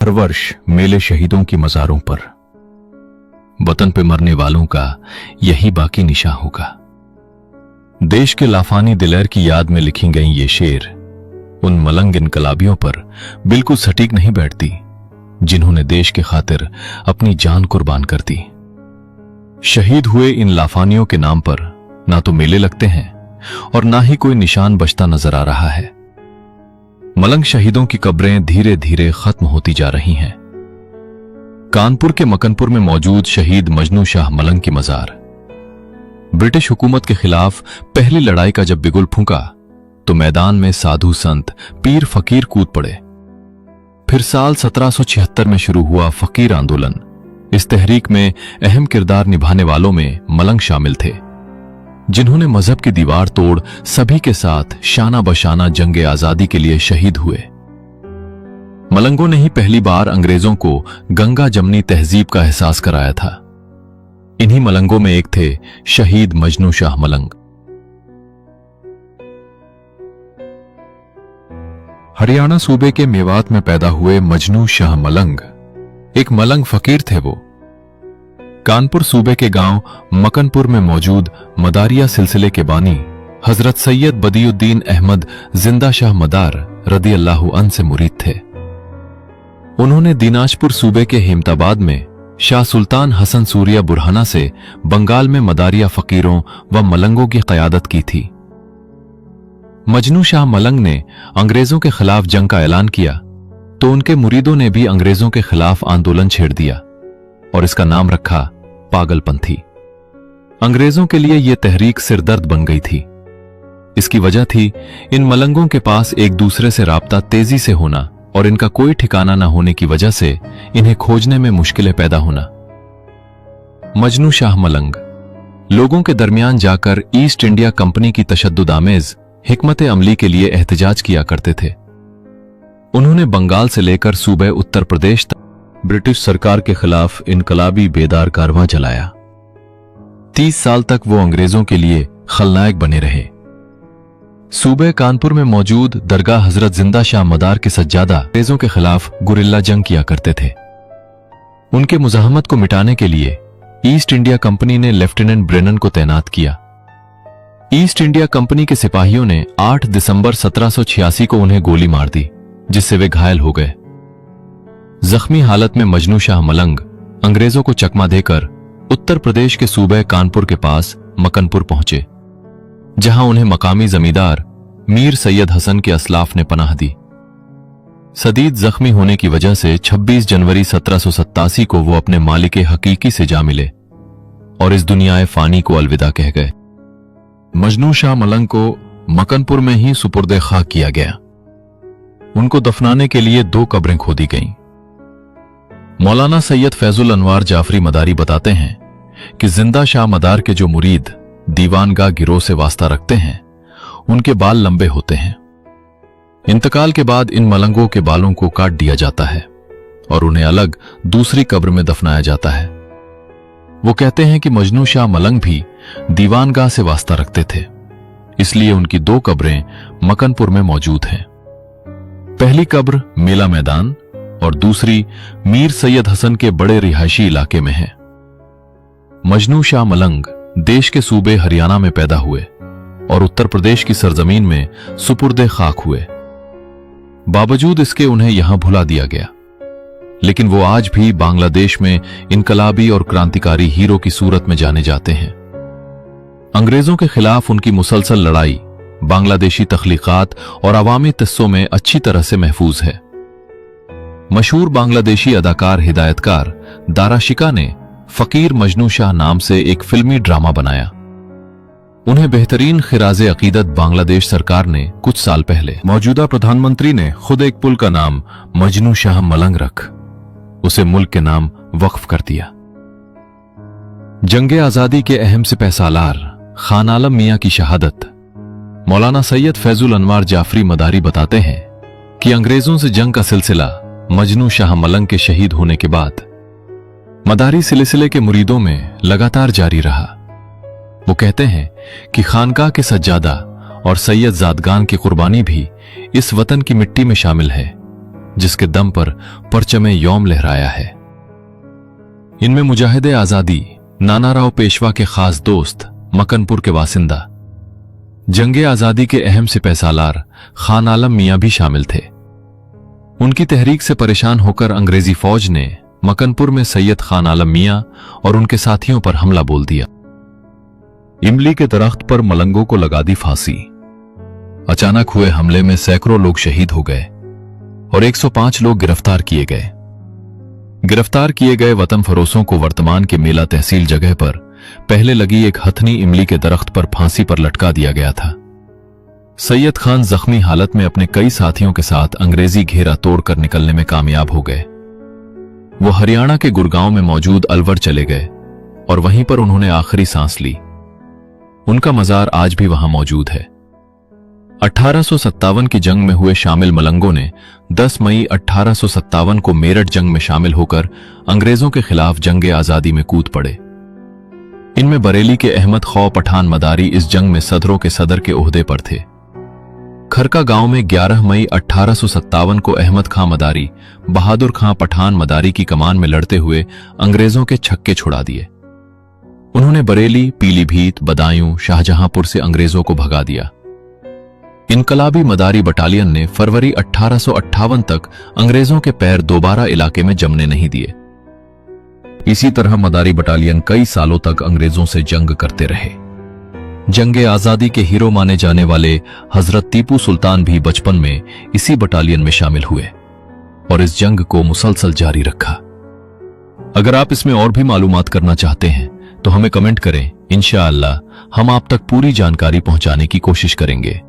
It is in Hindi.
हर वर्ष मेले शहीदों की मज़ारों पर, वतन पे मरने वालों का यही बाकी निशान होगा। देश के लाफानी दिलेर की याद में लिखी गई ये शेर उन मलंग इनकलाबियों पर बिल्कुल सटीक नहीं बैठती जिन्होंने देश के खातिर अपनी जान कुर्बान कर दी। शहीद हुए इन लाफानियों के नाम पर ना तो मेले लगते हैं और ना ही कोई निशान बचता नजर आ रहा है। मलंग शहीदों की कब्रें धीरे धीरे खत्म होती जा रही हैं। कानपुर के मकनपुर में मौजूद शहीद मजनू शाह मलंग की मजार ब्रिटिश हुकूमत के खिलाफ पहली लड़ाई का जब बिगुल फूंका तो मैदान में साधु संत पीर फकीर कूद पड़े। फिर साल 1776 में शुरू हुआ फकीर आंदोलन। इस तहरीक में अहम किरदार निभाने वालों में मलंग शामिल थे, जिन्होंने मजहब की दीवार तोड़ सभी के साथ शाना बशाना जंगे आजादी के लिए शहीद हुए। मलंगों ने ही पहली बार अंग्रेजों को गंगा जमनी तहजीब का एहसास कराया था। इन्हीं मलंगों में एक थे शहीद मजनू शाह मलंग। हरियाणा सूबे के मेवात में पैदा हुए मजनू शाह मलंग एक मलंग फकीर थे। वो कानपुर सूबे के गांव मकनपुर में मौजूद मदारिया सिलसिले के बानी हजरत सैयद बदियुद्दीन अहमद जिंदा शाह मदार रदी अल्लाह अन से मुरीद थे। उन्होंने दिनाजपुर सूबे के हेमताबाद में शाह सुल्तान हसन सूरिया बुरहाना से बंगाल में मदारिया फकीरों व मलंगों की क़यादत की थी। मजनू शाह मलंग ने अंग्रेजों के खिलाफ जंग का ऐलान किया तो उनके मुरीदों ने भी अंग्रेजों के खिलाफ आंदोलन छेड़ दिया और इसका नाम रखा पागलपंथी। अंग्रेजों के लिए यह तहरीक सिरदर्द बन गई थी। इसकी वजह थी इन मलंगों के पास एक दूसरे से राब्ता तेजी से होना और इनका कोई ठिकाना न होने की वजह से इन्हें खोजने में मुश्किलें पैदा होना। मजनू शाह मलंग लोगों के दरमियान जाकर ईस्ट इंडिया कंपनी की तशद्दुद आमेज हिकमत अमली के लिए एहतजाज किया करते थे। उन्होंने बंगाल से लेकर सूबे उत्तर प्रदेश तक ब्रिटिश सरकार के खिलाफ इनकलाबी बेदार कारवां चलाया। 30 साल तक वो अंग्रेजों के लिए खलनायक बने रहे। सूबे कानपुर में मौजूद दरगाह हजरत जिंदा शाह मदार के सज्जादा अंग्रेजों के खिलाफ गुरिल्ला जंग किया करते थे। उनके मुजाहमत को मिटाने के लिए ईस्ट इंडिया कंपनी ने लेफ्टिनेंट ब्रेनन को तैनात किया। ईस्ट इंडिया कंपनी के सिपाहियों ने 8 दिसंबर 1786 को उन्हें गोली मार दी, जिससे वे घायल हो गए। जख्मी हालत में मजनू शाह मलंग अंग्रेजों को चकमा देकर उत्तर प्रदेश के सूबे कानपुर के पास मकनपुर पहुंचे, जहां उन्हें मकामी जमींदार मीर सैयद हसन के असलाफ ने पनाह दी। शदीद जख्मी होने की वजह से 26 जनवरी 1787 को वो अपने मालिक हकीकी से जा मिले और इस दुनियाए फानी को अलविदा कह गए। मजनू शाह मलंग को मकनपुर में ही सुपुर्दे खाक किया गया। उनको दफनाने के लिए 2 कब्रें खोदी गईं। मौलाना सैयद फैजुल अनवार जाफरी मदारी बताते हैं कि जिंदा शाह मदार के जो मुरीद दीवानगाह गिरोह से वास्ता रखते हैं, उनके बाल लंबे होते हैं। इंतकाल के बाद इन मलंगों के बालों को काट दिया जाता है और उन्हें अलग दूसरी कब्र में दफनाया जाता है। वो कहते हैं कि मजनू शाह मलंग भी दीवानगाह से वास्ता रखते थे, इसलिए उनकी 2 कब्रें मकनपुर में मौजूद हैं। पहली कब्र मेला मैदान और दूसरी मीर सैयद हसन के बड़े रिहायशी इलाके में है। मजनू शाह मलंग देश के सूबे हरियाणा में पैदा हुए और उत्तर प्रदेश की सरजमीन में सुपुर्दे खाक हुए। बावजूद इसके उन्हें यहां भुला दिया गया, लेकिन वो आज भी बांग्लादेश में इनकलाबी और क्रांतिकारी हीरो की सूरत में जाने जाते हैं। अंग्रेजों के खिलाफ उनकी मुसलसल लड़ाई बांग्लादेशी तख्लीकात और अवामी किस्सों में अच्छी तरह से महफूज है। मशहूर बांग्लादेशी अदाकार हिदायतकार दारा शिका ने फकीर मजनू शाह नाम से एक फिल्मी ड्रामा बनाया। उन्हें बेहतरीन खिराजे अकीदत बांग्लादेश सरकार ने कुछ साल पहले मौजूदा प्रधानमंत्री ने खुद एक पुल का नाम मजनू शाह मलंग रख उसे मुल्क के नाम वक्फ कर दिया। जंगे आजादी के अहम सिपह सालार खान आलम मियां की शहादत मौलाना सैयद फैजुल अनवार जाफरी मदारी बताते हैं कि अंग्रेजों से जंग का सिलसिला मजनू शाह मलंग के शहीद होने के बाद मदारी सिलसिले के मुरीदों में लगातार जारी रहा। वो कहते हैं कि खानकाह के सज्जादा और सैयद जादगान की कुर्बानी भी इस वतन की मिट्टी में शामिल है, जिसके दम पर परचमे यौम लहराया है। इनमें मुजाहिदे आजादी नानाराव पेशवा के खास दोस्त मकनपुर के वासिंदा जंगे आजादी के अहम सिपहसालार खान आलम मियां भी शामिल थे। उनकी तहरीक से परेशान होकर अंग्रेजी फौज ने मकनपुर में सैयद खान आलम मियां और उनके साथियों पर हमला बोल दिया। इमली के दरख्त पर मलंगों को लगा दी फांसी। अचानक हुए हमले में सैकड़ों लोग शहीद हो गए और 105 लोग गिरफ्तार किए गए। गिरफ्तार किए गए वतन फरोशों को वर्तमान के मेला तहसील जगह पर पहले लगी एक हथनी इमली के दरख्त पर फांसी पर लटका दिया गया था। सैयद खान जख्मी हालत में अपने कई साथियों के साथ अंग्रेजी घेरा तोड़कर निकलने में कामयाब हो गए। वो हरियाणा के गुड़गांव में मौजूद अलवर चले गए और वहीं पर उन्होंने आखिरी सांस ली। उनका मजार आज भी वहां मौजूद है। 1857 की जंग में हुए शामिल मलंगों ने 10 मई 1857 को मेरठ जंग में शामिल होकर अंग्रेजों के खिलाफ जंगे आजादी में कूद पड़े। इनमें बरेली के अहमद खौ पठान मदारी इस जंग में सदरों के सदर के ओहदे पर थे। खरका गांव में 11 मई 1857 को अहमद खां मदारी बहादुर खां पठान मदारी की कमान में लड़ते हुए अंग्रेजों के छक्के छुड़ा दिए। उन्होंने बरेली, पीलीभीत, बदायूं, शाहजहांपुर से अंग्रेजों को भगा दिया। इनकलाबी मदारी बटालियन ने फरवरी 1858 तक अंग्रेजों के पैर दोबारा इलाके में जमने नहीं दिए। इसी तरह मदारी बटालियन कई सालों तक अंग्रेजों से जंग करते रहे। जंगे आजादी के हीरो माने जाने वाले हजरत टीपू सुल्तान भी बचपन में इसी बटालियन में शामिल हुए और इस जंग को मुसलसल जारी रखा। अगर आप इसमें और भी मालूमात करना चाहते हैं तो हमें कमेंट करें। इंशाअल्लाह हम आप तक पूरी जानकारी पहुंचाने की कोशिश करेंगे।